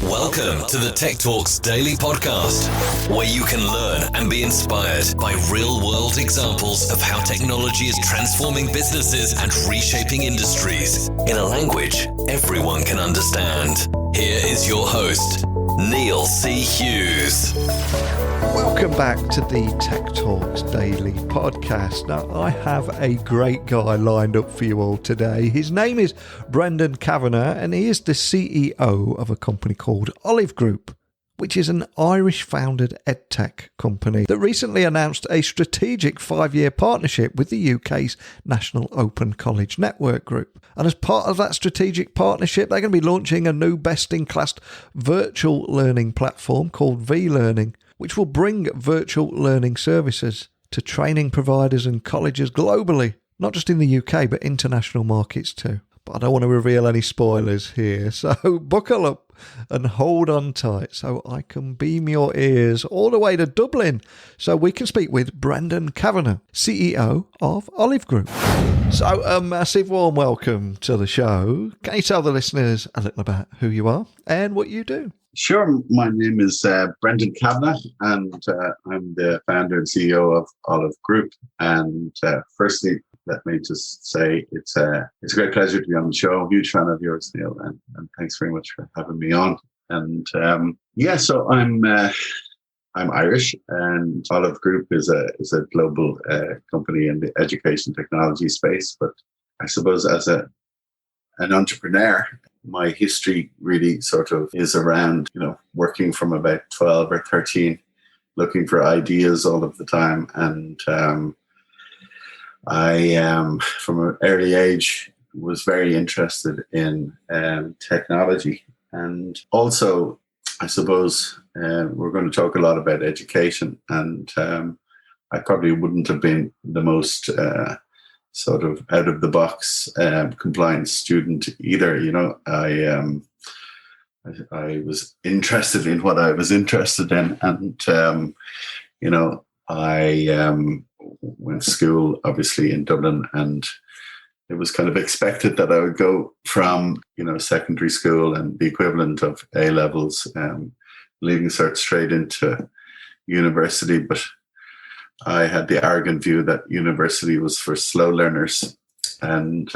Welcome to the Tech Talks Daily Podcast, where you can learn and be inspired by real-world examples of how technology is transforming businesses and reshaping industries in a language everyone can understand. Here is your host, Neil C. Hughes. Welcome back to the Tech Talks Daily Podcast. Now, I have a great guy lined up for you all today. His name is Brendan Kavanagh, and he is the CEO of a company called Olive Group, which is an Irish-founded EdTech company that recently announced a strategic 5-year partnership with the UK's National Open College Network Group. And as part of that strategic partnership, they're going to be launching a new best-in-class virtual learning platform called vLearn, which will bring virtual learning services to training providers and colleges globally, not just in the UK, but international markets too. But I don't want to reveal any spoilers here, so buckle up and hold on tight so I can beam your ears all the way to Dublin so we can speak with Brendan Kavanagh, CEO of Olive Group. So a massive warm welcome to the show. Can you tell the listeners a little about who you are and what you do? Sure. My name is Brendan Kavanagh, and I'm the founder and CEO of Olive Group. And firstly, let me just say it's a great pleasure to be on the show. Huge fan of yours, Neil, and thanks very much for having me on. And so I'm Irish, and Olive Group is a global company in the education technology space. But I suppose as an entrepreneur, my history really sort of is around, working from about 12 or 13, looking for ideas all of the time. And I, from an early age, was very interested in technology. And also, I suppose we're going to talk a lot about education. And I probably wouldn't have been the most sort of out of the box compliant student either. I was interested in what I was interested in, and I went to school obviously in Dublin, and it was kind of expected that I would go from secondary school and the equivalent of A levels, leaving cert straight into university, but I had the arrogant view that university was for slow learners, and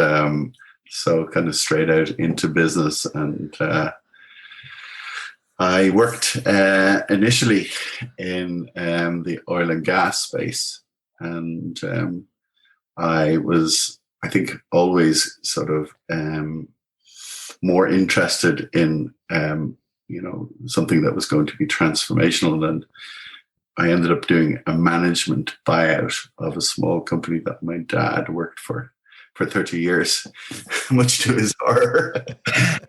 so kind of straight out into business. And I worked initially in the oil and gas space, and I was, I think, always sort of more interested in something that was going to be transformational. And I ended up doing a management buyout of a small company that my dad worked for 30 years, much to his horror.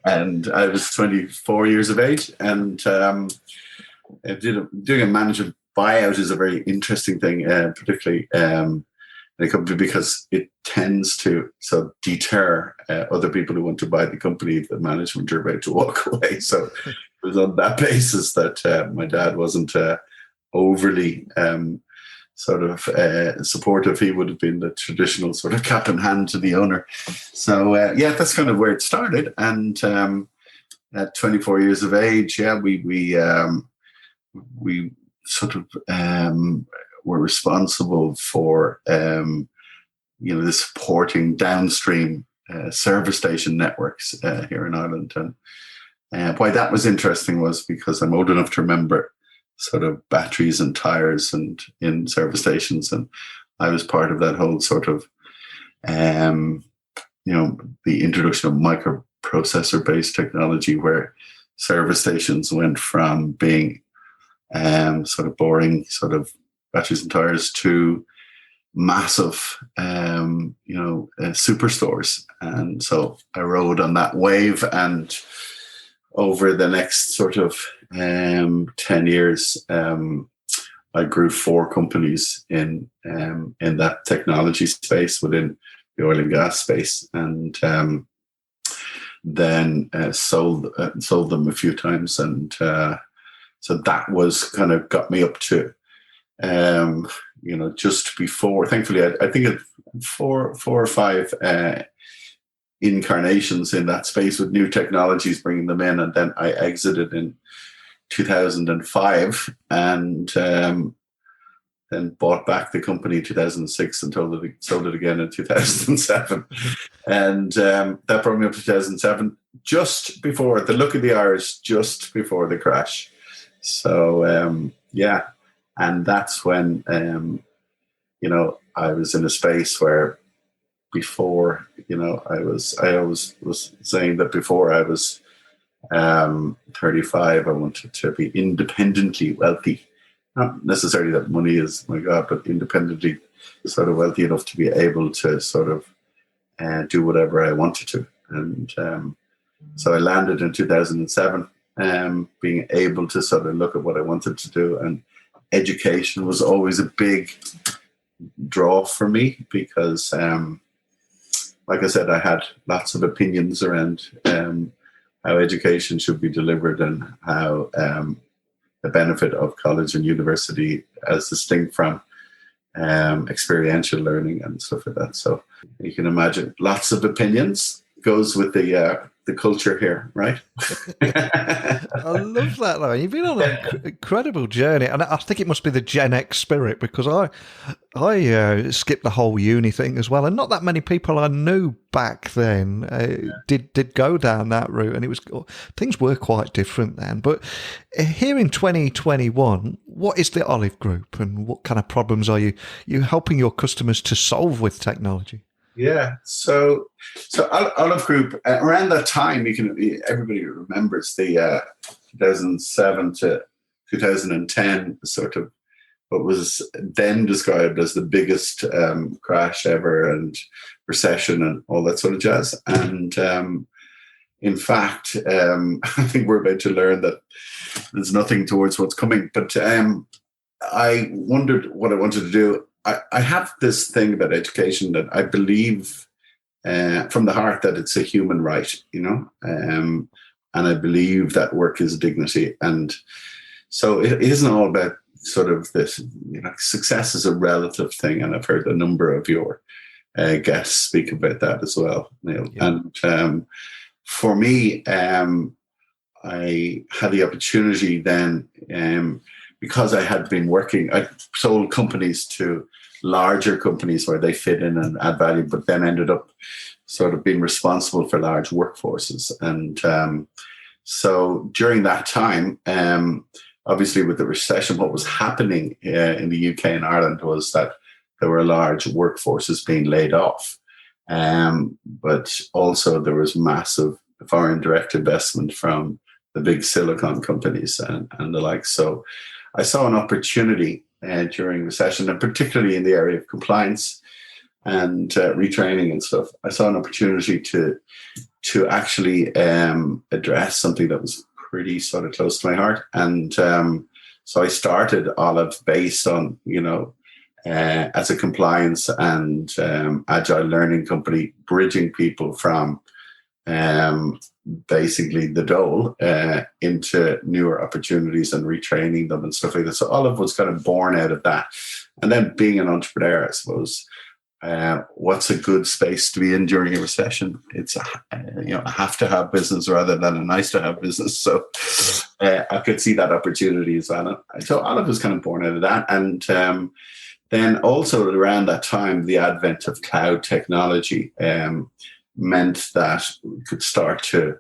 And I was 24 years of age. And doing a management buyout is a very interesting thing, particularly in a company, because it tends to deter other people who want to buy the company if the management are about to walk away. So it was on that basis that my dad wasn't overly supportive. He would have been the traditional sort of cap in hand to the owner. So that's kind of where it started. And at 24 years of age, we sort of were responsible for the supporting downstream service station networks here in Ireland. And why that was interesting was because I'm old enough to remember sort of batteries and tires and in service stations, and I was part of that whole sort of the introduction of microprocessor based technology, where service stations went from being sort of boring sort of batteries and tires to massive superstores. And so I rode on that wave, and over the next sort of 10 years, I grew 4 companies in that technology space within the oil and gas space, and then sold them a few times. And so that was kind of got me up to just before, thankfully, I think 4 or 5 incarnations in that space with new technologies, bringing them in. And then I exited in 2005 and then bought back the company in 2006 and sold it again in 2007. And that brought me up to 2007, just before the look of the Irish, just before the crash. So, yeah. And that's when, I was in a space where before, I always was saying that before I was 35, I wanted to be independently wealthy. Not necessarily that money is my God, but independently sort of wealthy enough to be able to sort of do whatever I wanted to. And so I landed in 2007, being able to sort of look at what I wanted to do. And education was always a big draw for me because, like I said, I had lots of opinions around how education should be delivered and how the benefit of college and university as distinct from experiential learning and stuff like that. So you can imagine lots of opinions goes with the culture here, right? I love that, though. You've been on an incredible journey, and I think it must be the Gen X spirit because I skipped the whole uni thing as well, and not that many people I knew back then did go down that route, and things were quite different then. But here in 2021, what is the Olive Group, and what kind of problems are you helping your customers to solve with technology? Yeah, so Olive Group around that time, everybody remembers the 2007 to 2010 sort of what was then described as the biggest crash ever and recession and all that sort of jazz. And in fact, I think we're about to learn that there's nothing towards what's coming. But I wondered what I wanted to do. I have this thing about education that I believe from the heart that it's a human right, and I believe that work is dignity. And so it isn't all about sort of this, success is a relative thing. And I've heard a number of your guests speak about that as well, Neil. Yeah. And for me, I had the opportunity then, because I had been working, I sold companies to larger companies where they fit in and add value, but then ended up sort of being responsible for large workforces. And so during that time, obviously with the recession, what was happening in the UK and Ireland was that there were large workforces being laid off. But also there was massive foreign direct investment from the big silicon companies and the like. So I saw an opportunity during recession, and particularly in the area of compliance and retraining and stuff. I saw an opportunity to actually address something that was pretty sort of close to my heart. And so I started Olive based on, as a compliance and agile learning company, bridging people from basically the dole into newer opportunities and retraining them and stuff like that. So Olive was kind of born out of that. And then being an entrepreneur, I suppose, what's a good space to be in during a recession? It's a have to have business rather than a nice to have business. So I could see that opportunity as well. So Olive was kind of born out of that. And then also around that time, the advent of cloud technology meant that we could start to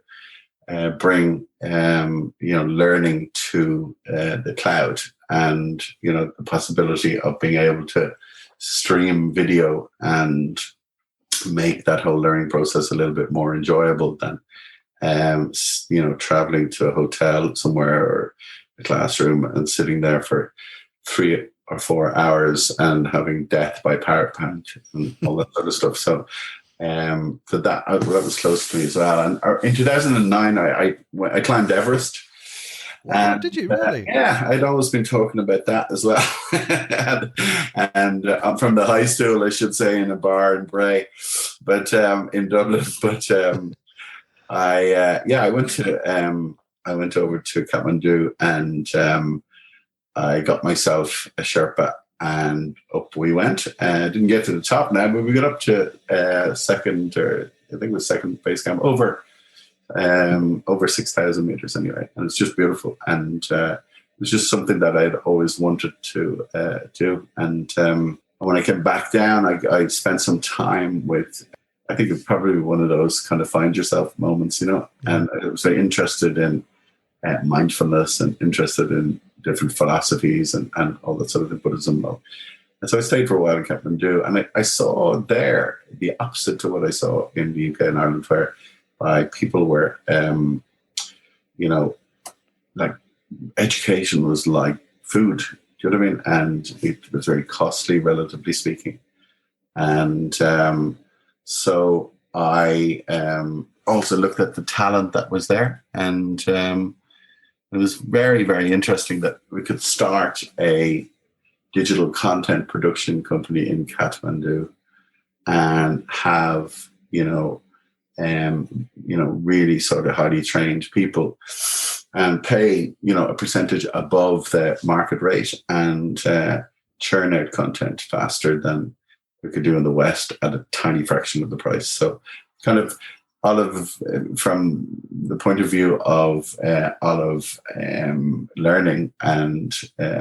bring learning to the cloud, and the possibility of being able to stream video and make that whole learning process a little bit more enjoyable than traveling to a hotel somewhere or a classroom and sitting there for 3 or 4 hours and having death by PowerPoint and all that sort of stuff. So that was close to me as well. And in 2009, I climbed Everest. Wow, did you really? Yeah, I'd always been talking about that as well. and I'm from the high school, I should say, in a bar in Bray, but in Dublin. But I went over to Kavanagh and I got myself a Sherpa. And up we went. Didn't get to the top now, but we got up to second or I think it was second base camp over 6,000 meters anyway, and it's just beautiful. And it was just something that I'd always wanted to do. And when I came back down, I spent some time with, I think it's probably one of those kind of find yourself moments, you know. And I was very interested in mindfulness and interested in different philosophies and all that sort of thing, Buddhism. And so I stayed for a while in Kathmandu, and I saw there the opposite to what I saw in the UK and Ireland, where people were, you know, like education was like food. Do you know what I mean? And it was very costly, relatively speaking. And so I also looked at the talent that was there, and it was very, very interesting that we could start a digital content production company in Kathmandu and have, really sort of highly trained people and pay, a percentage above the market rate and churn out content faster than we could do in the West at a tiny fraction of the price. So kind of from the point of view of learning and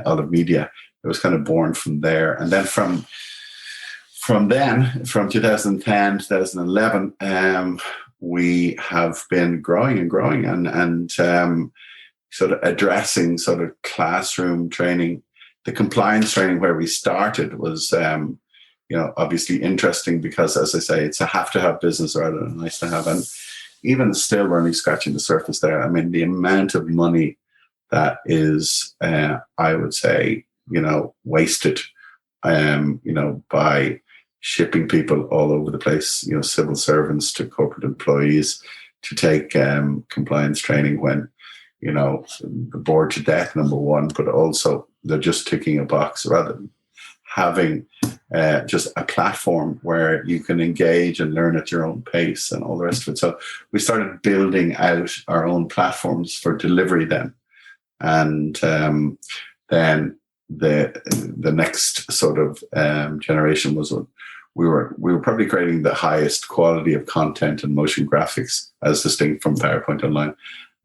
Olive Media, it was kind of born from there. And then from 2010, 2011, we have been growing and sort of addressing sort of classroom training. The compliance training where we started was, obviously interesting because, as I say, it's a have-to-have business rather than a nice-to-have. And even still, we're only scratching the surface there. I mean, the amount of money that is, I would say, wasted, by shipping people all over the place, civil servants to corporate employees to take compliance training when, they're bored to death, number one, but also they're just ticking a box rather than having just a platform where you can engage and learn at your own pace and all the rest of it. So we started building out our own platforms for delivery then. And then the next sort of generation was what we were probably creating the highest quality of content and motion graphics as distinct from PowerPoint Online.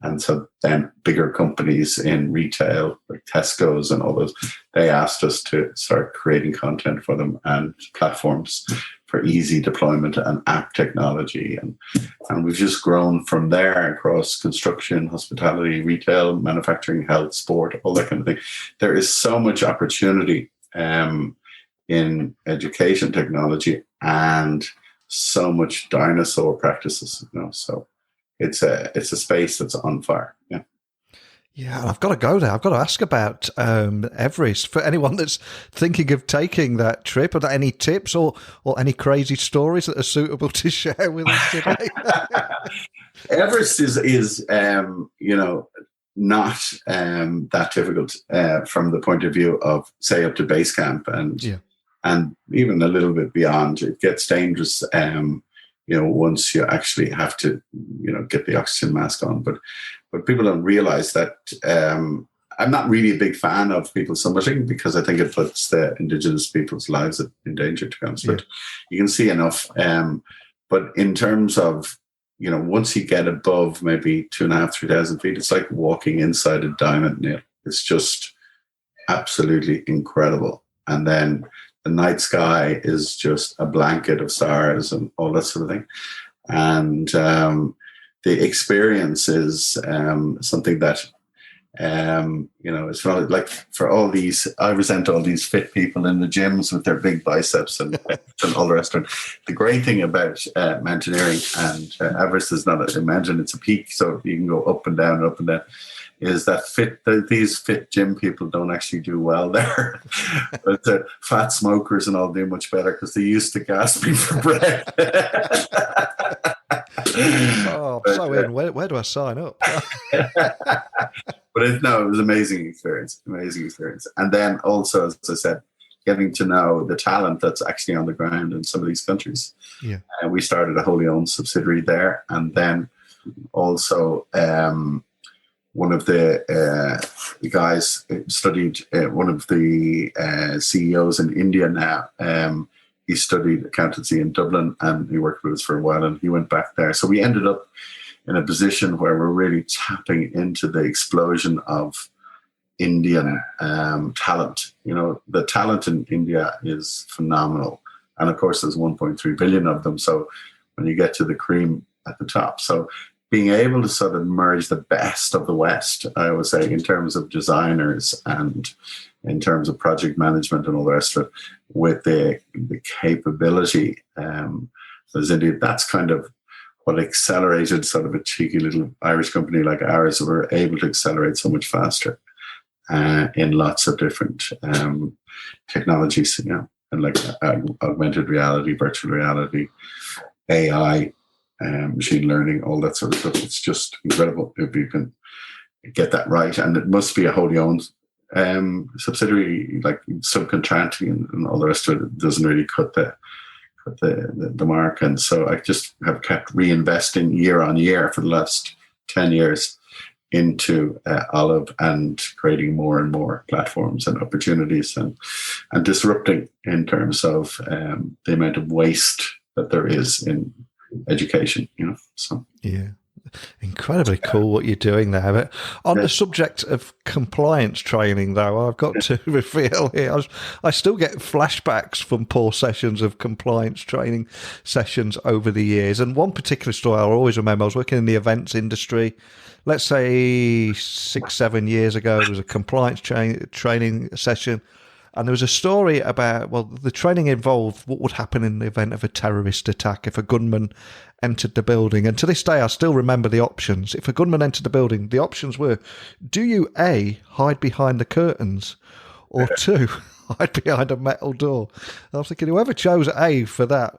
And so then bigger companies in retail, like Tesco's and all those, they asked us to start creating content for them and platforms for easy deployment and app technology. And we've just grown from there across construction, hospitality, retail, manufacturing, health, sport, all that kind of thing. There is so much opportunity in education technology and so much dinosaur practices, so it's a space that's on fire. Yeah. Yeah, I've got to go there. I've got to ask about Everest. For anyone that's thinking of taking that trip, are there any tips or any crazy stories that are suitable to share with us today? Everest is not that difficult from the point of view of, say, up to base camp and even a little bit beyond. It gets dangerous once you actually have to, get the oxygen mask on. But people don't realize that I'm not really a big fan of people summiting because I think it puts the indigenous people's lives in danger, to be honest. But you can see enough. But in terms of, once you get above maybe 2,500, 3,000 feet, it's like walking inside a diamond nail. It's just absolutely incredible. And then the night sky is just a blanket of stars and all that sort of thing. And the experience is something that, it's probably like for all these, I resent all these fit people in the gyms with their big biceps and all the rest of it. The great thing about mountaineering, and Everest is not a mountain, it's a peak, so you can go up and down, is that these fit gym people don't actually do well there. But the fat smokers and all do much better because they're used to gasping for breath. Where do I sign up? But it was an amazing experience. And then also, as I said, getting to know the talent that's actually on the ground in some of these countries. Yeah. And we started a wholly owned subsidiary there. And then also, one of the guys studied, one of the CEOs in India now. he studied accountancy in Dublin, and he worked with us for a while, and he went back there. So we ended up in a position where we're really tapping into the explosion of Indian talent. The talent in India is phenomenal. And of course, there's 1.3 billion of them. So when you get to the cream at the top. So being able to sort of merge the best of the West, I would say, in terms of designers and in terms of project management and all the rest of it, with the capability, as India, that's kind of what accelerated sort of a cheeky little Irish company like ours. We're able to accelerate so much faster in lots of different technologies, and like augmented reality, virtual reality, AI, machine learning, all that sort of stuff. It's just incredible if you can get that right. And it must be a wholly owned subsidiary, like subcontracting and all the rest of it doesn't really cut the mark. And so I just have kept reinvesting year on year for the last 10 years into Olive and creating more and more platforms and opportunities and disrupting in terms of the amount of waste that there is in education, so. Yeah. Incredibly cool what you're doing there. But on the subject of compliance training, though, I've got to reveal here, I still get flashbacks from poor sessions of compliance training sessions over the years. And one particular story I'll always remember, I was working in the events industry. Let's say 6-7 years ago, there was a compliance training session. And there was a story about, the training involved what would happen in the event of a terrorist attack if a gunman entered the building. And to this day, I still remember the options. If a gunman entered the building, the options were, do you A, hide behind the curtains, or 2, hide behind a metal door? And I was thinking, whoever chose A for that.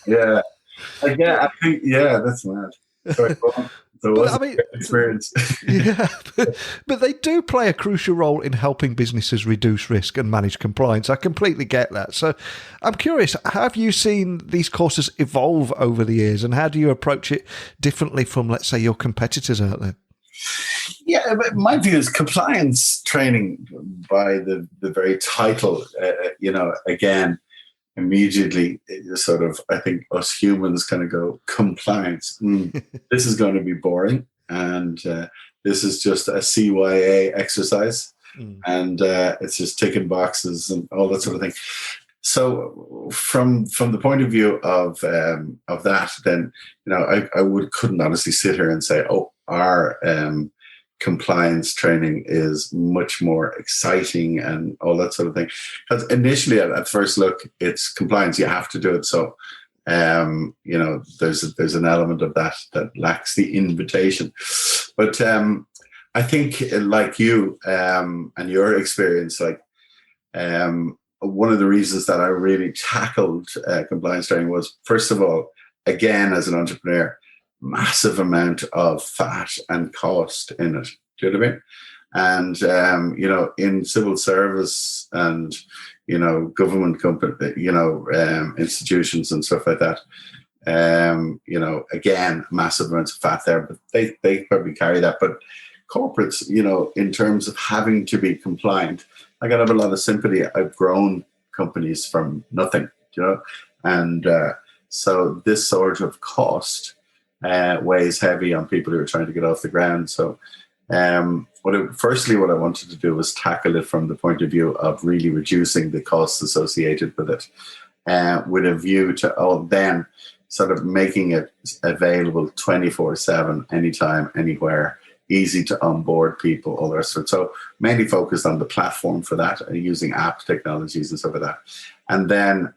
Yeah. I think, that's mad. Sorry, experience. but they do play a crucial role in helping businesses reduce risk and manage compliance. I completely get that. So I'm curious, have you seen these courses evolve over the years, and how do you approach it differently from, let's say, your competitors out there? Yeah, but my view is compliance training, by the very title, again, immediately sort of, I think us humans kind of go, compliance. This is going to be boring. And this is just a CYA exercise. And it's just ticking boxes and all that sort of thing. So from the point of view of that, then, I couldn't honestly sit here and say, our compliance training is much more exciting and all that sort of thing. Because initially, at first look, it's compliance. You have to do it. So, there's an element of that lacks the invitation. But I think, like you and your experience, one of the reasons that I really tackled compliance training was, first of all, again, as an entrepreneur, massive amount of fat and cost in it. Do you know what I mean? And, in civil service and, government company, institutions and stuff like that, again, massive amounts of fat there, but they probably carry that. But corporates, in terms of having to be compliant, I got to have a lot of sympathy. I've grown companies from nothing, and so this sort of cost weighs heavy on people who are trying to get off the ground. So what I wanted to do was tackle it from the point of view of really reducing the costs associated with it, with a view to then sort of making it available 24/7, anytime, anywhere, easy to onboard people, all the rest of it. So mainly focused on the platform for that, using app technologies and stuff like that. And then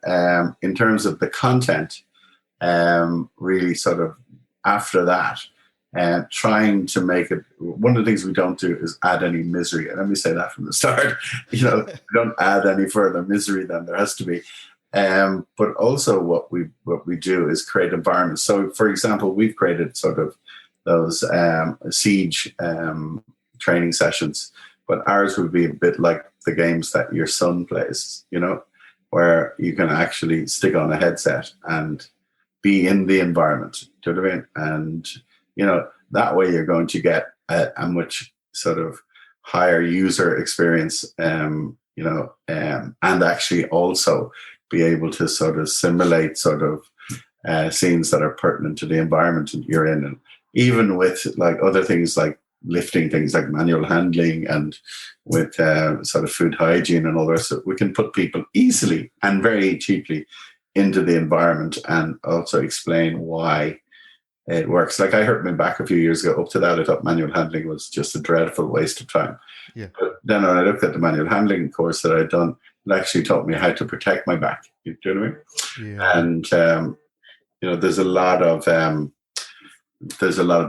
in terms of the content, really sort of after that, trying to make it, one of the things we don't do is add any misery. And let me say that from the start, we don't add any further misery than there has to be. But also what we do is create environments. So for example, we've created sort of those siege training sessions, but ours would be a bit like the games that your son plays, where you can actually stick on a headset and be in the environment. Do you know what I mean? And, that way you're going to get a much sort of higher user experience, and actually also be able to sort of simulate sort of scenes that are pertinent to the environment that you're in. And even with like other things like lifting things like manual handling and with sort of food hygiene and all the rest of it, we can put people easily and very cheaply into the environment and also explain why it works. Like I hurt my back a few years ago. Up to that, I thought manual handling was just a dreadful waste of time. Yeah. But then when I looked at the manual handling course that I'd done, it actually taught me how to protect my back. You know what I mean? Yeah. And there's a lot of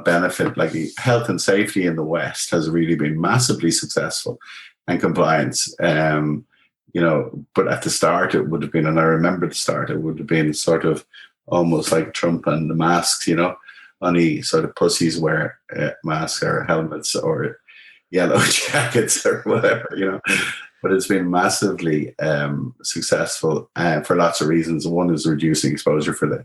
benefit. Like health and safety in the West has really been massively successful, and compliance. But at the start, it would have been, and I remember the start, it would have been sort of almost like Trump and the masks. Only sort of pussies wear masks or helmets or yellow jackets or whatever. But it's been massively successful for lots of reasons. One is reducing exposure for the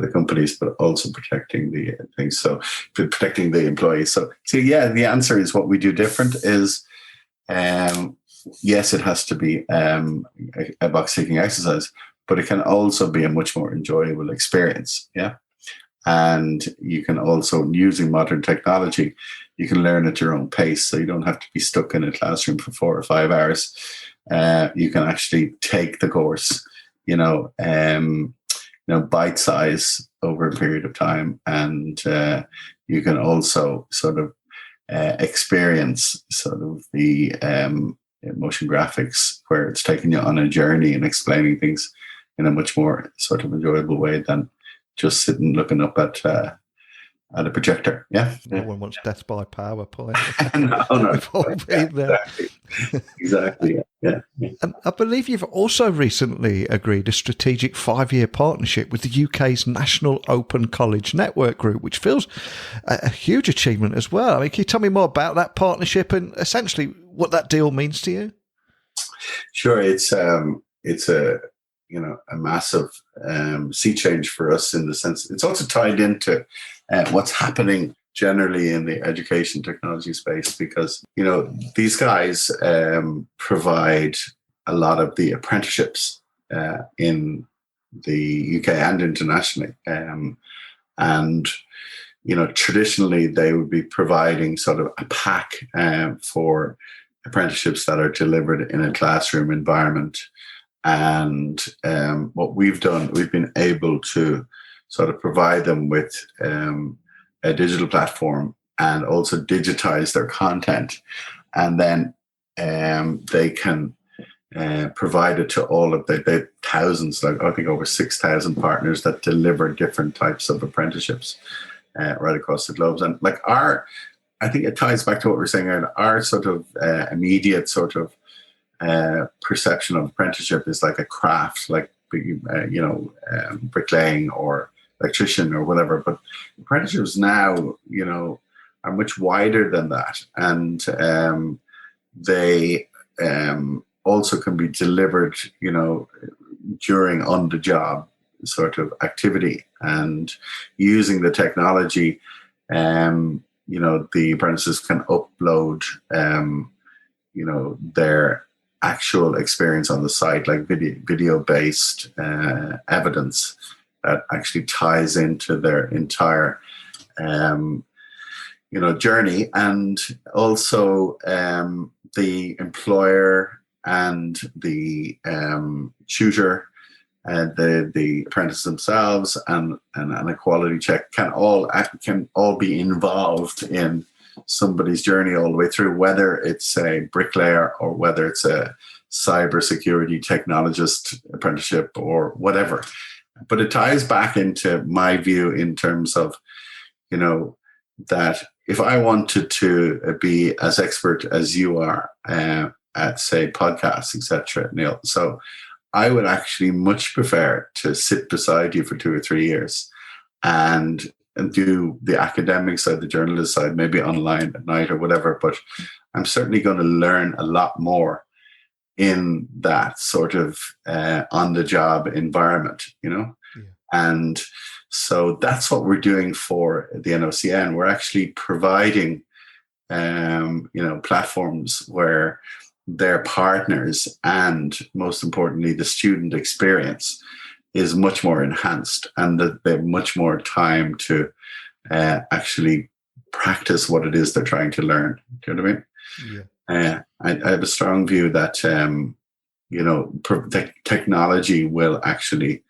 companies, but also protecting the things. So protecting the employees. So the answer is what we do different is, yes, it has to be a box-ticking exercise, but it can also be a much more enjoyable experience. Yeah. And you can also, using modern technology, you can learn at your own pace. So you don't have to be stuck in a classroom for 4 or 5 hours. You can actually take the course, bite size over a period of time. And you can also sort of experience sort of the motion graphics, where it's taking you on a journey and explaining things in a much more sort of enjoyable way than just sitting looking up at a projector. Yeah. No one wants death by PowerPoint. No. Exactly. Yeah. And I believe you've also recently agreed a strategic 5-year partnership with the UK's National Open College Network Group, which feels a huge achievement as well. I mean, can you tell me more about that partnership and essentially what that deal means to you? Sure. It's a massive sea change for us, in the sense it's also tied into what's happening generally in the education technology space, because these guys provide a lot of the apprenticeships in the UK and internationally, and traditionally they would be providing sort of a pack for apprenticeships that are delivered in a classroom environment. And what we've done, we've been able to sort of provide them with a digital platform and also digitize their content. And then they can provide it to all of the thousands, like I think over 6,000 partners that deliver different types of apprenticeships right across the globe. And like I think it ties back to what we were saying earlier, our sort of immediate sort of perception of apprenticeship is like a craft, like bricklaying or electrician or whatever. But apprenticeships now, are much wider than that, and they also can be delivered, during on-the-job sort of activity, and using the technology. The apprentices can upload, their actual experience on the site, like video-based evidence that actually ties into their entire, journey. And also the employer and the tutor and the apprentices themselves and a quality check can all be involved in somebody's journey all the way through, whether it's a bricklayer or whether it's a cybersecurity technologist apprenticeship or whatever. But it ties back into my view in terms of, that if I wanted to be as expert as you are at, say, podcasts, etc., Neil, so I would actually much prefer to sit beside you for 2 or 3 years and do the academic side, the journalist side, maybe online at night or whatever. But I'm certainly going to learn a lot more in that sort of on-the-job environment, Yeah. And so that's what we're doing for the NOCN. We're actually providing, platforms where their partners and, most importantly, the student experience is much more enhanced, and that they have much more time to actually practice what it is they're trying to learn. Do you know what I mean? Yeah. I have a strong view that technology will actually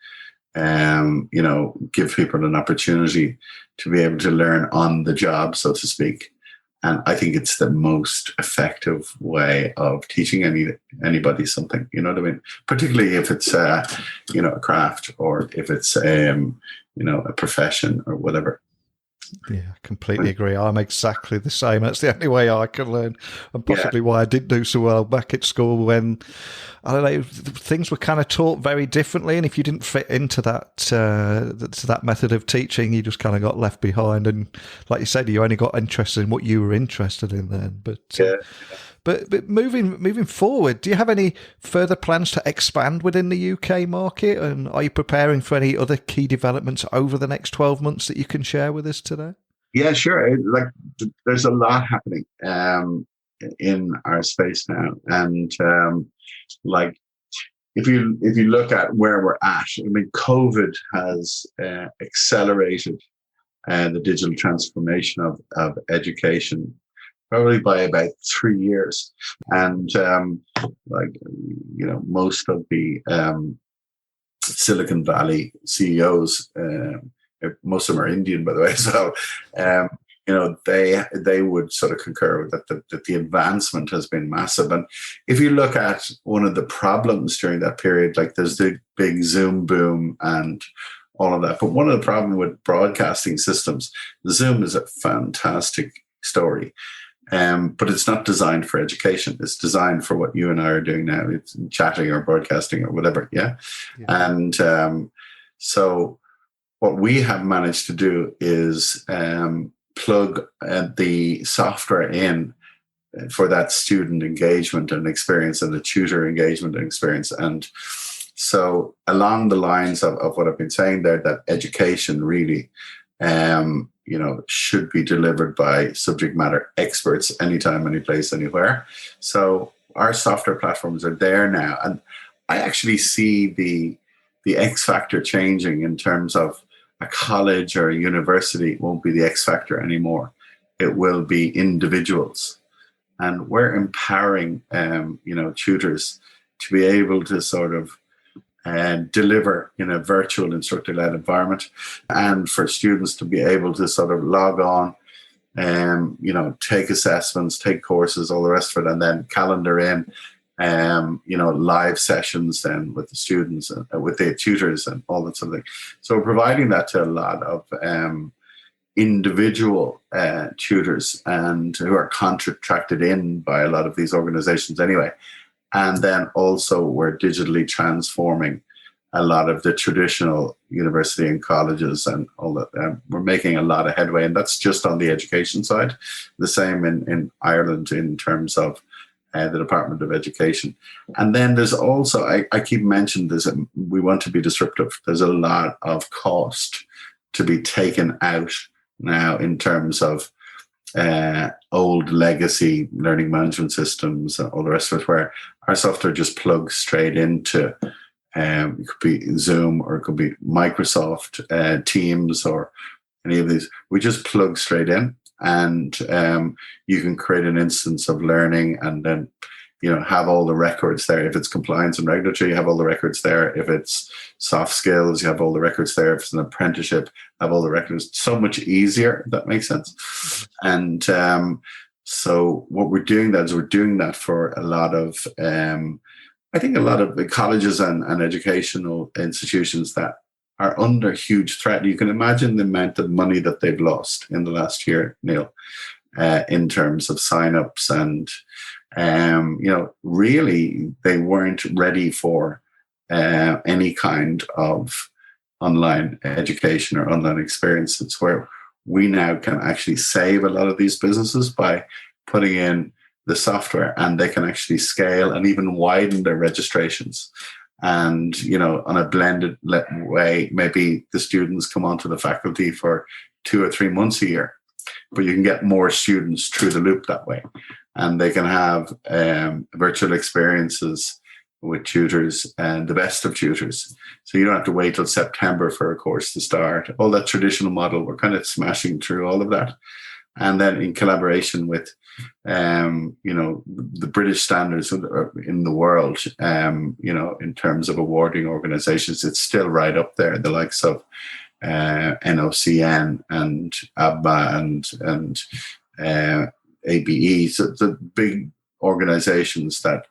give people an opportunity to be able to learn on the job, so to speak. And I think it's the most effective way of teaching anybody something. You know what I mean? Particularly if it's a craft, or if it's a profession or whatever. Yeah, completely agree. I'm exactly the same. That's the only way I can learn, and possibly why I didn't do so well back at school, when, I don't know, things were kind of taught very differently, and if you didn't fit into that method of teaching, you just kind of got left behind. And like you said, you only got interested in what you were interested in then. But moving forward, do you have any further plans to expand within the UK market? And are you preparing for any other key developments over the next 12 months that you can share with us today? Yeah, sure. There's a lot happening in our space now. And if you look at where we're at, I mean, COVID has accelerated the digital transformation of education, probably by about 3 years. And most of the Silicon Valley CEOs, most of them are Indian, by the way. So, they would sort of concur with that the advancement has been massive. And if you look at one of the problems during that period, like there's the big Zoom boom and all of that. But one of the problems with broadcasting systems, Zoom is a fantastic story. But it's not designed for education. It's designed for what you and I are doing now. It's chatting or broadcasting or whatever. Yeah. And so what we have managed to do is plug the software in for that student engagement and experience, and the tutor engagement and experience. And so along the lines of what I've been saying there, that education really should be delivered by subject matter experts anytime, any place, anywhere. So our software platforms are there now. And I actually see the X factor changing in terms of a college or a university won't be the X factor anymore. It will be individuals. And we're empowering, tutors to be able to sort of deliver in a virtual instructor-led environment, and for students to be able to sort of log on, take assessments, take courses, all the rest of it, and then calendar in, live sessions then with the students and with the tutors and all that sort of thing. So we're providing that to a lot of individual tutors, and who are contracted in by a lot of these organizations anyway. And then also we're digitally transforming a lot of the traditional university and colleges and all that. We're making a lot of headway, and that's just on the education side. The same in Ireland in terms of the Department of Education. And then there's also, I keep mentioning this, we want to be disruptive. There's a lot of cost to be taken out now in terms of old legacy learning management systems and all the rest of it, where our software just plugs straight into it could be Zoom, or it could be Microsoft Teams, or any of these. We just plug straight in, and you can create an instance of learning, and then have all the records there. If it's compliance and regulatory, you have all the records there. If it's soft skills, you have all the records there. If it's an apprenticeship, have all the records. So much easier, if that makes sense. And so what we're doing that for a lot of, I think a lot of the colleges and educational institutions that are under huge threat. You can imagine the amount of money that they've lost in the last year, Neil, in terms of signups, and really they weren't ready for any kind of online education or online experience. It's where we now can actually save a lot of these businesses by putting in the software, and they can actually scale and even widen their registrations. And, on a blended way, maybe the students come onto the faculty for 2 or 3 months a year, but you can get more students through the loop that way. and they can have virtual experiences with tutors and the best of tutors. So you don't have to wait till September for a course to start. All that traditional model, we're kind of smashing through all of that. And then in collaboration with, the British standards in the world, in terms of awarding organizations, it's still right up there. The likes of NOCN and ABBA and ABE. So the big organizations that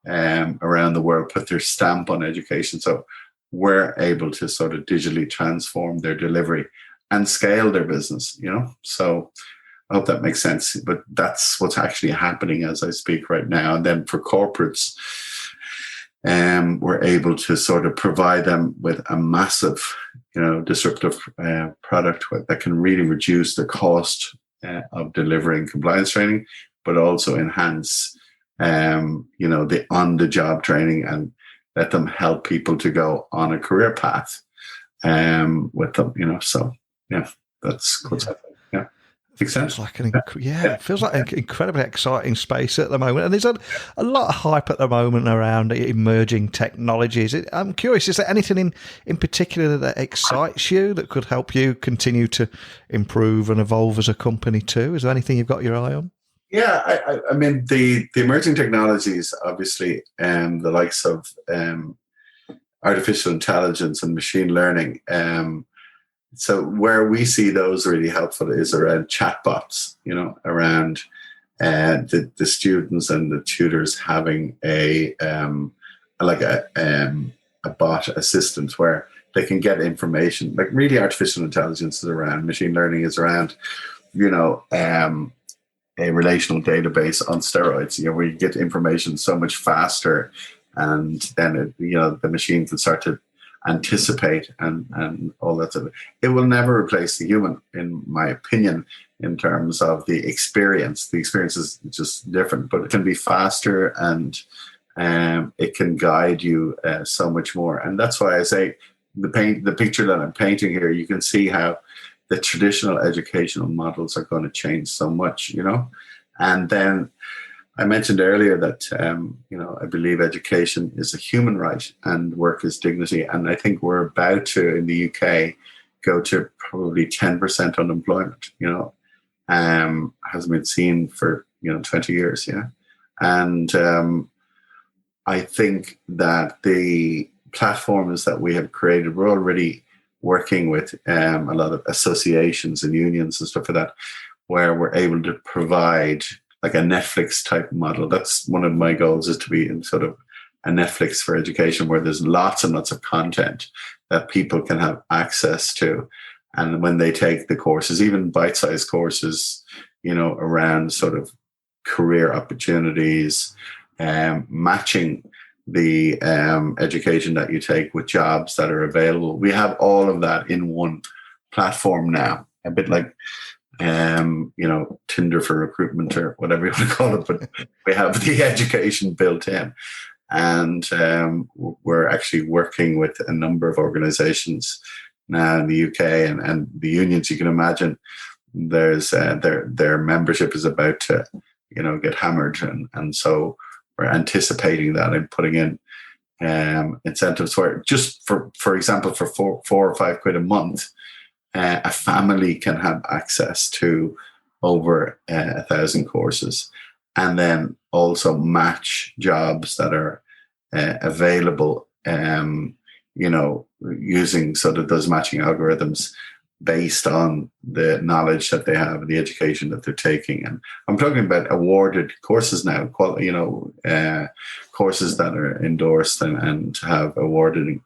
around the world put their stamp on education. So we're able to sort of digitally transform their delivery and scale their business, So I hope that makes sense. But that's what's actually happening as I speak right now. And then for corporates, we're able to sort of provide them with a massive, disruptive product that can really reduce the cost of delivering compliance training, but also enhance, the on-the-job training and let them help people to go on a career path with them, So, yeah, that's what's happening. Yeah. Makes sense. It feels like an incredibly exciting space at the moment. And there's a lot of hype at the moment around emerging technologies. I'm curious, is there anything in particular that excites you that could help you continue to improve and evolve as a company too? Is there anything you've got your eye on? Yeah, I mean, the emerging technologies, obviously, the likes of artificial intelligence and machine learning. So where we see those really helpful is around chatbots, around the students and the tutors having a bot assistant where they can get information. Like really artificial intelligence is around, machine learning is around, a relational database on steroids, where you get information so much faster, and then the machine can start to anticipate and all that stuff. It will never replace the human, in my opinion, in terms of the experience. The experience is just different, but it can be faster and it can guide you so much more. And that's why I say the picture that I'm painting here, you can see how the traditional educational models are going to change so much, And then I mentioned earlier that, I believe education is a human right and work is dignity. And I think we're about to, in the UK, go to probably 10% unemployment, hasn't been seen for, 20 years. Yeah. And I think that the platforms that we have created, we're already working with a lot of associations and unions and stuff like that, where we're able to provide like a Netflix type model. That's one of my goals, is to be in sort of a Netflix for education, where there's lots and lots of content that people can have access to. And when they take the courses, even bite-sized courses, around sort of career opportunities, matching the education that you take with jobs that are available. We have all of that in one platform now, a bit like Tinder for recruitment or whatever you want to call it, but we have the education built in. And we're actually working with a number of organizations now in the UK and the unions. You can imagine there's their membership is about to, get hammered. And so we're anticipating that and putting in incentives where just for example, for four or £5 a month, a family can have access to over 1,000 courses, and then also match jobs that are available, using sort of those matching algorithms based on the knowledge that they have and the education that they're taking. And I'm talking about awarded courses now, courses that are endorsed and have awarded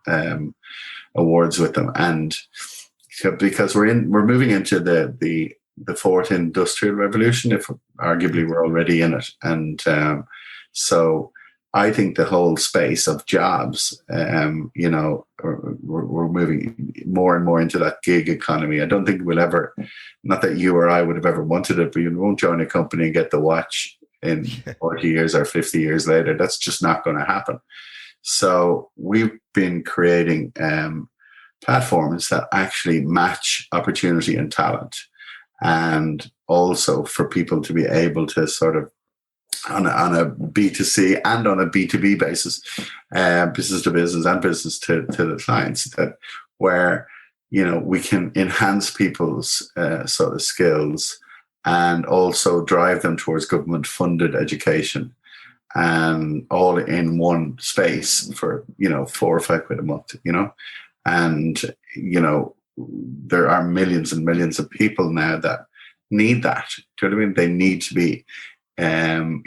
awards with them. And because we're moving into the fourth industrial revolution, if arguably we're already in it. And so I think the whole space of jobs, we're moving more and more into that gig economy. I don't think we'll ever, not that you or I would have ever wanted it, but you won't join a company and get the watch in 40 years or 50 years later. That's just not going to happen. So we've been creating platforms that actually match opportunity and talent, and also for people to be able to sort of on a B2C and on a B2B basis, business to business and business to the clients, that where, we can enhance people's sort of skills and also drive them towards government funded education, and all in one space for, 4 or 5 quid a month, and, there are millions and millions of people now that need that. Do you know what I mean? They need to be, in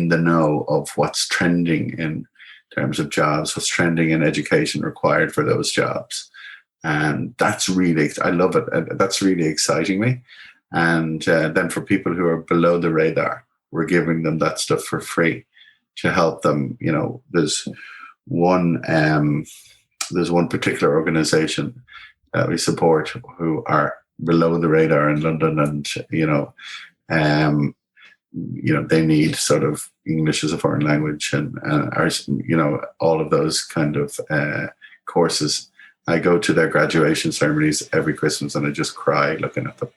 the know of what's trending in terms of jobs, what's trending in education required for those jobs. And that's really, I love it. That's really exciting me. And then for people who are below the radar, we're giving them that stuff for free to help them. There's one particular organization that we support who are below the radar in London, and they need sort of English as a foreign language and all of those kind of courses. I go to their graduation ceremonies every Christmas and I just cry looking at them,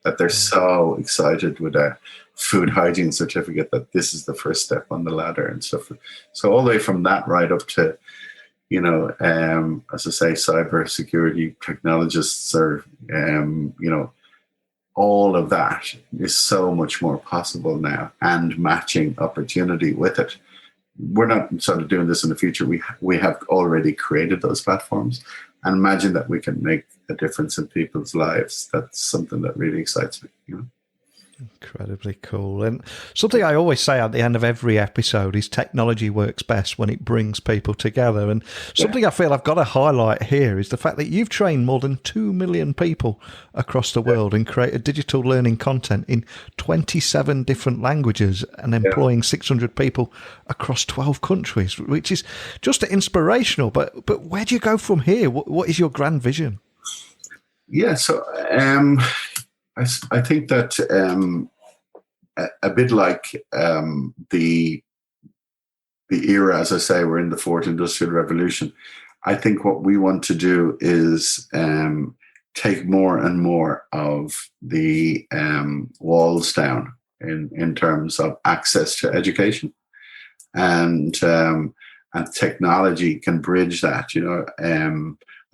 that they're so excited with a food hygiene certificate, that this is the first step on the ladder and stuff. So all the way from that right up to, as I say, cyber security technologists, or, all of that is so much more possible now, and matching opportunity with it. We're not sort of doing this in the future. We have already created those platforms, and imagine that we can make a difference in people's lives. That's something that really excites me. Incredibly cool. And something I always say at the end of every episode is technology works best when it brings people together. And something I feel I've got to highlight here is the fact that you've trained more than 2 million people across the world and created digital learning content in 27 different languages and employing 600 people across 12 countries, which is just inspirational. But where do you go from here? What is your grand vision? Yeah, so I think that a bit like the era, as I say, we're in the fourth industrial revolution. I think what we want to do is take more and more of the walls down in terms of access to education, and technology can bridge that.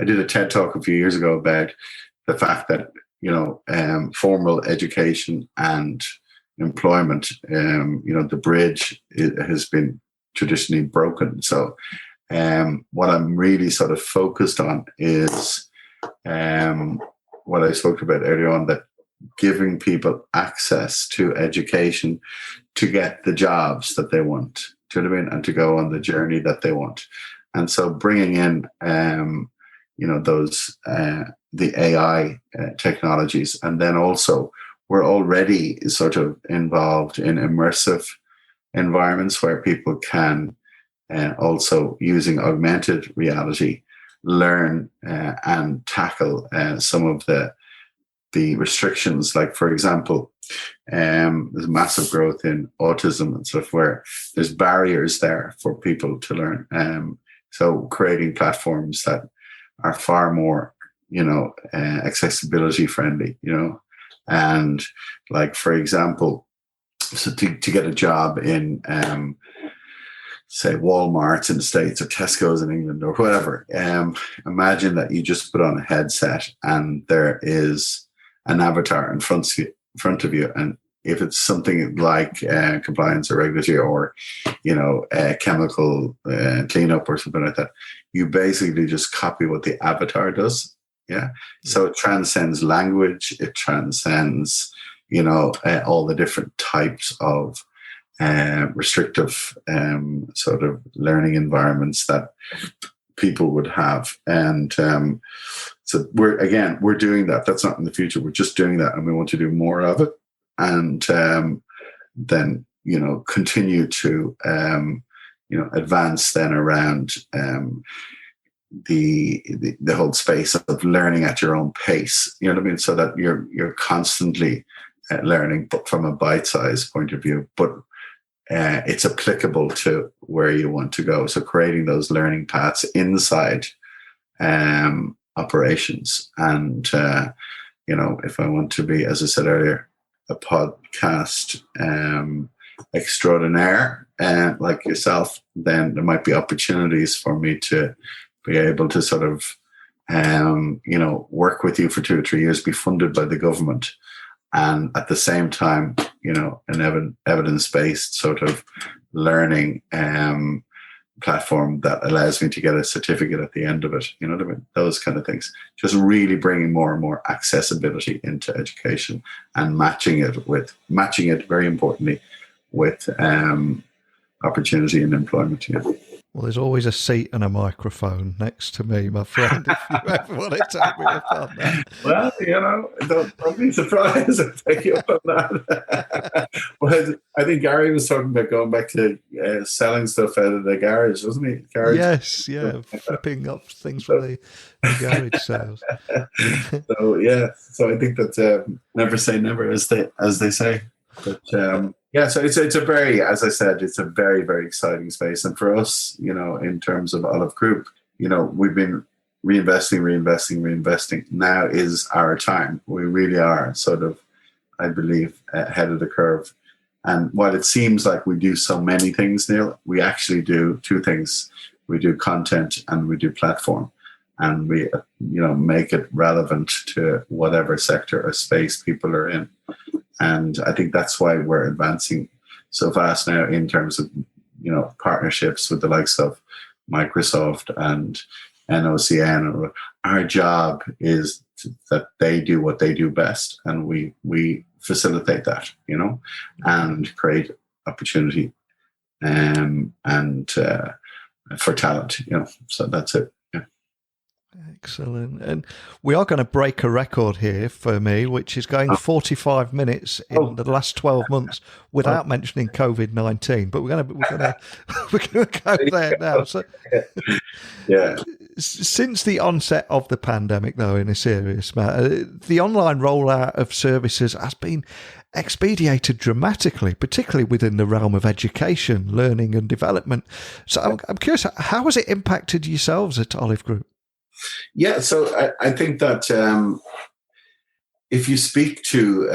I did a TED talk a few years ago about the fact that formal education and employment, the bridge has been traditionally broken. So what I'm really sort of focused on is what I spoke about earlier on, that giving people access to education to get the jobs that they want, do you know what I mean? And to go on the journey that they want. And so bringing in, those the AI technologies, and then also we're already sort of involved in immersive environments where people can also, using augmented reality, learn and tackle some of the restrictions. Like, for example, there's massive growth in autism and stuff where there's barriers there for people to learn. So creating platforms that are far more, accessibility friendly, and like, for example, so to get a job in, say, Walmart's in the States or Tesco's in England or whatever, imagine that you just put on a headset and there is an avatar in front of you. And if it's something like compliance or regulatory or, chemical cleanup or something like that, you basically just copy what the avatar does. Yeah. So it transcends language. It transcends, all the different types of restrictive sort of learning environments that people would have. And so we're doing that. That's not in the future. We're just doing that, and we want to do more of it. And then, continue to, advance then around the whole space of learning at your own pace. You know what I mean? So that you're constantly learning, but from a bite-sized point of view, but it's applicable to where you want to go. So creating those learning paths inside operations. And, if I want to be, as I said earlier, a podcast extraordinaire, like yourself, then there might be opportunities for me to be able to sort of, work with you for 2 or 3 years, be funded by the government, and at the same time, an evidence-based sort of learning platform that allows me to get a certificate at the end of it. You know what I mean? Those kind of things. Just really bringing more and more accessibility into education and matching it, very importantly, with opportunity and employment. Yeah. Well, there's always a seat and a microphone next to me, my friend, if you ever want to take me up on that. Well, don't be surprised if I take you up on that. But I think Gary was talking about going back to selling stuff out of the garage, wasn't he? Garage. Yes, yeah, flipping up things for the garage sales. So I think that never say never, as they say. But so it's a very, as I said, it's a very, very exciting space. And for us, in terms of Olive Group, we've been reinvesting. Now is our time. We really are sort of, I believe, ahead of the curve. And while it seems like we do so many things, Neil, we actually do 2 things. We do content and we do platform. And we, make it relevant to whatever sector or space people are in. And I think that's why we're advancing so fast now in terms of, partnerships with the likes of Microsoft and NOCN. Our job is that they do what they do best, and we facilitate that, and create opportunity and for talent, So that's it. Excellent. And we are going to break a record here for me, which is going 45 minutes in the last 12 months without mentioning COVID-19. But we're going to go there now. So, since the onset of the pandemic, though, in a serious matter, the online rollout of services has been expedited dramatically, particularly within the realm of education, learning and development. So I'm curious, how has it impacted yourselves at Olive Group? Yeah, so I think that if you speak to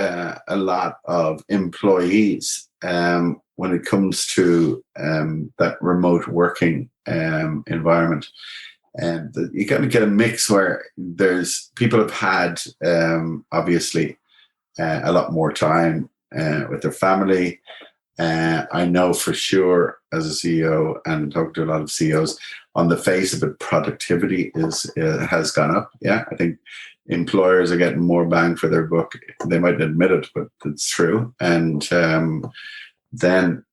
a lot of employees when it comes to that remote working environment, and you kind of get a mix where there's people have had obviously a lot more time with their family. I know for sure as a CEO and talking to a lot of CEOs, on the face of it, productivity has gone up. Yeah, I think employers are getting more bang for their buck. They mightn't admit it, but it's true. And then,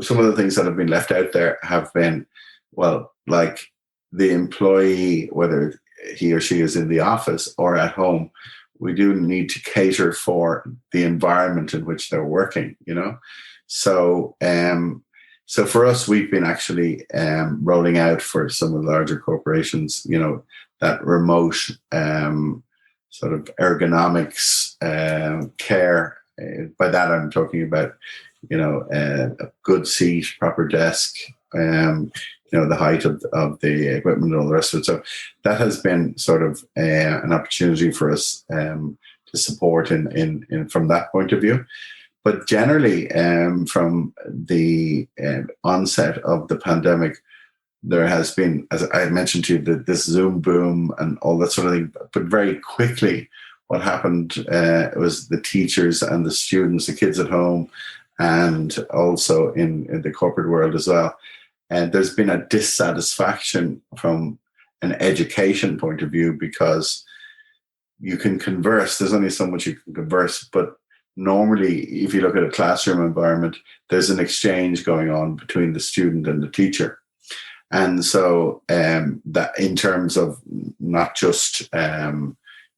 some of the things that have been left out there have been, well, like the employee, whether he or she is in the office or at home, we do need to cater for the environment in which they're working, So for us, we've been actually rolling out for some of the larger corporations, that remote sort of ergonomics care. By that, I'm talking about, a good seat, proper desk, the height of the equipment and all the rest of it. So that has been sort of an opportunity for us to support in from that point of view. But generally, from the onset of the pandemic, there has been, as I mentioned to you, this Zoom boom and all that sort of thing. But very quickly, what happened was the teachers and the students, the kids at home, and also in the corporate world as well. And there's been a dissatisfaction from an education point of view because you can converse. There's only so much you can converse, but normally, if you look at a classroom environment, there's an exchange going on between the student and the teacher. And so that in terms of not just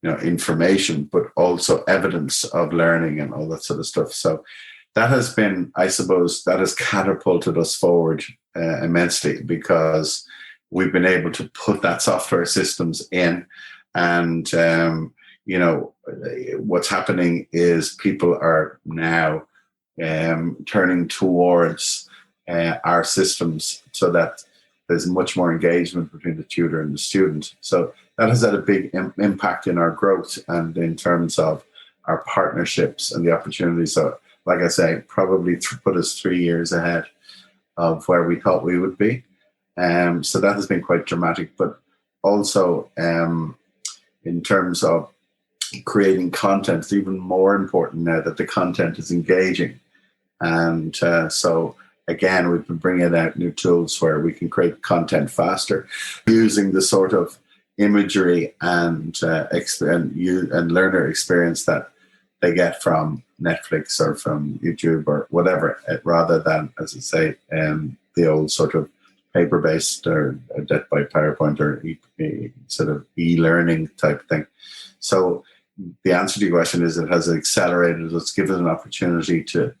information, but also evidence of learning and all that sort of stuff. So that has been, I suppose, that has catapulted us forward immensely because we've been able to put that software systems in. And what's happening is people are now turning towards our systems so that there's much more engagement between the tutor and the student. So that has had a big impact in our growth and in terms of our partnerships and the opportunities. So like I say, probably put us 3 years ahead of where we thought we would be. So that has been quite dramatic, but also in terms of creating content, it's even more important now that the content is engaging. And so again, we've been bringing out new tools where we can create content faster using the sort of imagery and learner experience that they get from Netflix or from YouTube or whatever, rather than, as I say, the old sort of paper-based or death by PowerPoint or sort of e-learning type thing. So the answer to your question is it has accelerated. It's given us an opportunity to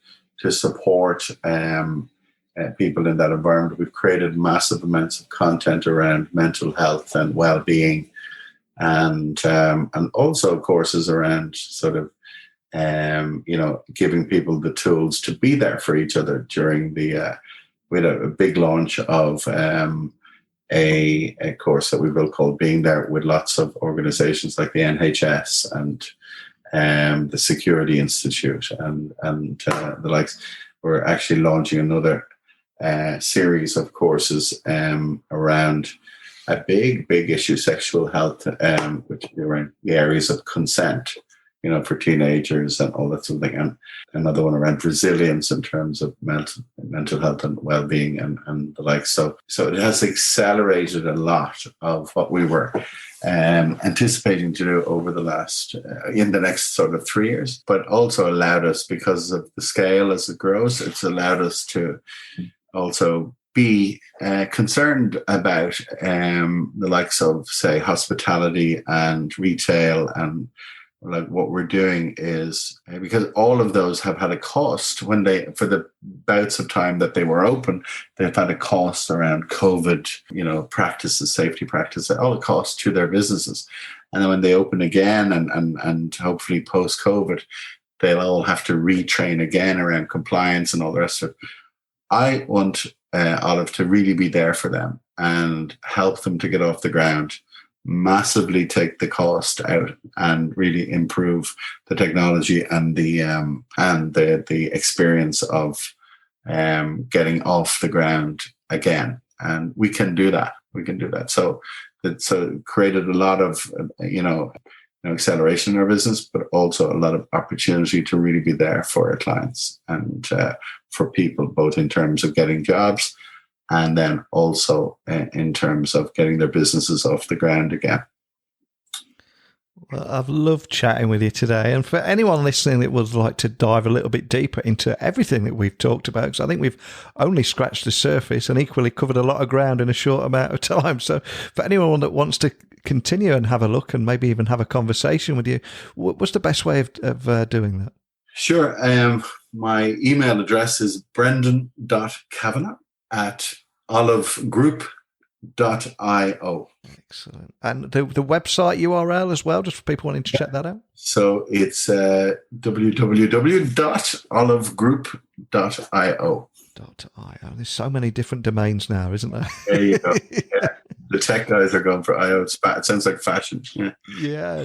support people in that environment. We've created massive amounts of content around mental health and well-being, and also courses around sort of giving people the tools to be there for each other during the. We had a big launch of a course that we built called Being There, with lots of organizations like the NHS and the Security Institute and the likes. We're actually launching another series of courses around a big issue, sexual health, which around the areas of consent, for teenagers and all that sort of thing. And another one around resilience in terms of mental health and well-being and the like. So it has accelerated a lot of what we were anticipating to do over the last, in the next sort of 3 years, but also allowed us, because of the scale as it grows, it's allowed us to also be concerned about the likes of, say, hospitality and retail, and like what we're doing is, because all of those have had a cost for the bouts of time that they were open, they've had a cost around COVID, practices, safety practices, all the cost to their businesses. And then when they open again and hopefully post-COVID, they'll all have to retrain again around compliance and all the rest of it. I want Olive to really be there for them and help them to get off the ground, massively take the cost out, and really improve the technology and the experience of getting off the ground again. And we can do that. So it created a lot of acceleration in our business, but also a lot of opportunity to really be there for our clients and for people, both in terms of getting jobs and then also in terms of getting their businesses off the ground again. Well, I've loved chatting with you today. And for anyone listening that would like to dive a little bit deeper into everything that we've talked about, because I think we've only scratched the surface and equally covered a lot of ground in a short amount of time. So for anyone that wants to continue and have a look and maybe even have a conversation with you, what's the best way of doing that? Sure. My email address is brendan.kavanagh@olivegroup.io. Excellent. And the website URL as well, just for people wanting to check that out? So it's www.olivegroup.io. There's so many different domains now, isn't there? There you go. Yeah. The tech guys are going for IO. It sounds like fashion. Yeah.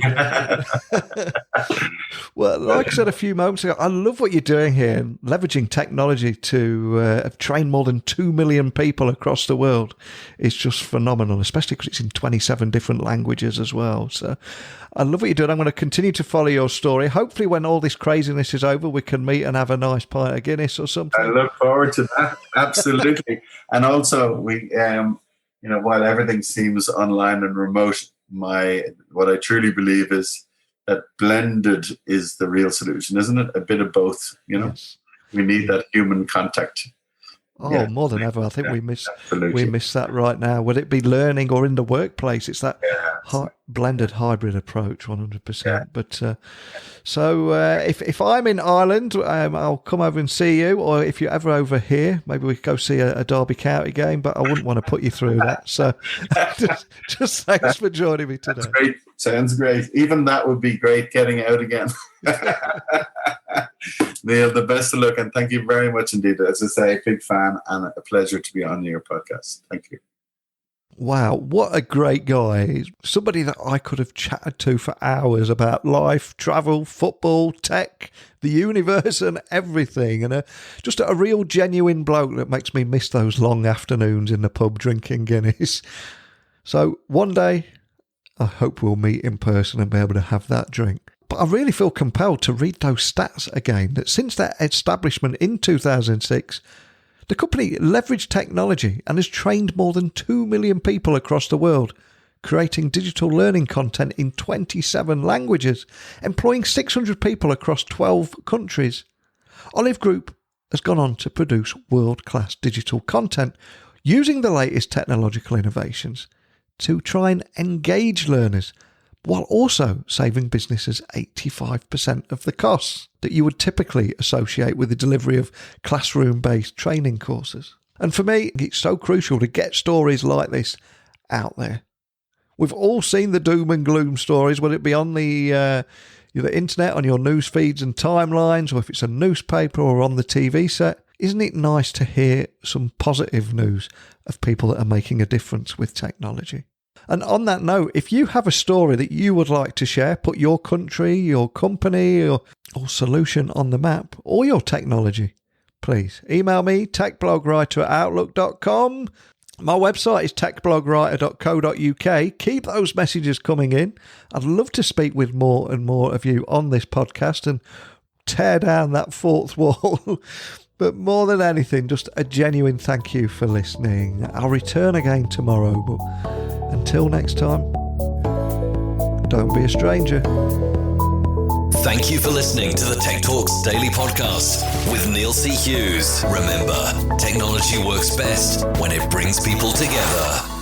Well, like I said a few moments ago, I love what you're doing here, leveraging technology to train more than 2 million people across the world. It's just phenomenal, especially because it's in 27 different languages as well. So I love what you're doing. I'm going to continue to follow your story. Hopefully when all this craziness is over, we can meet and have a nice pint of Guinness or something. I look forward to that. Absolutely. And also we, while everything seems online and remote, what I truly believe is that blended is the real solution, isn't it? A bit of both, Yes. We need that human contact. Oh, more than ever. I think we miss that right now. Would it be learning or in the workplace? It's that blended hybrid approach, 100%. Yeah. But if I'm in Ireland, I'll come over and see you. Or if you're ever over here, maybe we could go see a Derby County game. But I wouldn't want to put you through that. So just thanks for joining me today. That's great. Sounds great. Even that would be great, getting out again. Neil, the best of luck, and thank you very much indeed. As I say, big fan and a pleasure to be on your podcast. Thank you. Wow, what a great guy. He's somebody that I could have chatted to for hours about life, travel, football, tech, the universe and everything. And just a real genuine bloke that makes me miss those long afternoons in the pub drinking Guinness. So one day, I hope we'll meet in person and be able to have that drink. But I really feel compelled to read those stats again, that since their establishment in 2006, the company leveraged technology and has trained more than 2 million people across the world, creating digital learning content in 27 languages, employing 600 people across 12 countries. Olive Group has gone on to produce world-class digital content using the latest technological innovations to try and engage learners, while also saving businesses 85% of the costs that you would typically associate with the delivery of classroom-based training courses. And for me, it's so crucial to get stories like this out there. We've all seen the doom and gloom stories, whether it be on the internet, on your news feeds and timelines, or if it's a newspaper or on the TV set. Isn't it nice to hear some positive news of people that are making a difference with technology? And on that note, if you have a story that you would like to share, put your country, your company or solution on the map, or your technology, please email me, techblogwriter@outlook.com. My website is techblogwriter.co.uk. Keep those messages coming in. I'd love to speak with more and more of you on this podcast and tear down that fourth wall. But more than anything, just a genuine thank you for listening. I'll return again tomorrow, but until next time, don't be a stranger. Thank you for listening to the Tech Talks Daily Podcast with Neil C. Hughes. Remember, technology works best when it brings people together.